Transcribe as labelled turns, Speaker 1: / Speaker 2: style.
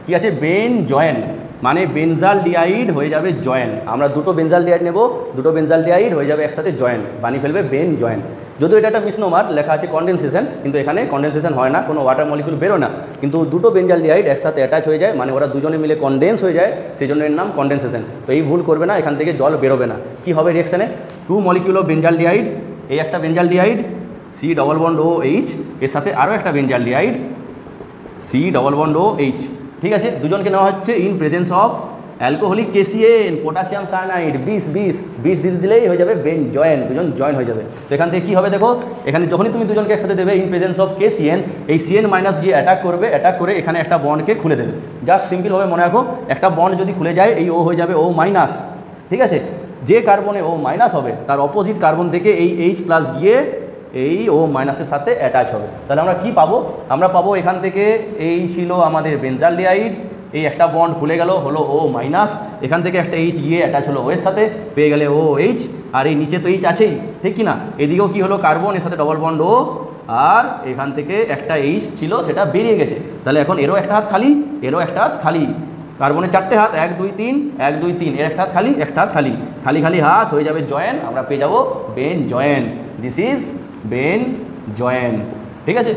Speaker 1: কি আছে Ben join, মানে বেনজালডিহাইড হয়ে যাবে জয়েন। আমরা দুটো বেনজালডিহাইড নেব, দুটো বেনজালডিহাইড হয়ে যাবে একসাথে জয়েন, বানিয়ে ফেলবে বেন জয়েন। যদিও এটা একটা মিসনোমার, লেখা আছে কনডেনসেশন, কিন্তু এখানে কনডেনসেশন হয় না, কোনো ওয়াটার মলিকুল বেরো না, কিন্তু দুটো বেনজালডিহাইড একসাথে অ্যাটাচ হয়ে যায়, মানে ওরা দুজনে মিলে কনডেন্স হয়ে যায়, সেই জন্য এর নাম কনডেনসেশন। তো এই ভুল করবে না, এখান থেকে জল বেরোবে না। কি হবে রিয়াকশানে, 2 মলিকিউল অফ বেনজালডিহাইড, এই একটা বেনজালডিহাইড C++OH, এর সাথে আরও একটা বেনজালডিহাইড C++OH, ঠিক আছে। দুজনকে নেওয়া হচ্ছে in presence of alcoholic KCN, potassium cyanide, 20 দিতে দিলেই হয়ে যাবে বেন জয়েন, দুজন জয়েন হয়ে যাবে। তো এখান থেকে কী হবে দেখো, এখানে যখনই তুমি দুজনকে একসাথে দেবে ইন প্রেজেন্স অফ KCN, এই CN মাইনাস গিয়ে অ্যাটাক করবে, অ্যাটাক করে এখানে একটা বন্ডকে খুলে দেবে। জাস্ট সিম্পলভাবে মনে রাখো, একটা বন্ড যদি খুলে যায় এই O হয়ে যাবে O মাইনাস, ঠিক আছে। যে কার্বনে O মাইনাস হবে তার অপোজিট কার্বন থেকে এই H প্লাস গিয়ে এই O মাইনাসের সাথে অ্যাটাচ হবে। তাহলে আমরা কি পাবো, আমরা পাবো এখান থেকে এই ছিল আমাদের বেনজালডিহাইড, এই একটা বন্ড খুলে গেল হলো O মাইনাস, এখান থেকে একটা H গিয়ে অ্যাটাচ হলো O এর সাথে, পেয়ে গেলে OH, আর এই নিচে তো H আছেই, ঠিক কি না। এদিকেও কি হলো কার্বন, এর সাথে ডবল বন্ড O, আর এখান থেকে একটা H ছিল সেটা বেরিয়ে গেছে। তাহলে এখন এরও একটা হাত খালি, এরও একটা হাত খালি, কার্বনের 4টে হাত, 1 2 3 1 2 3, এর একটা হাত খালি, একটা হাত খালি, খালি খালি হাত হয়ে যাবে জয়েন, আমরা পেয়ে যাবো Ben join. This is Ben join, ঠিক আছে।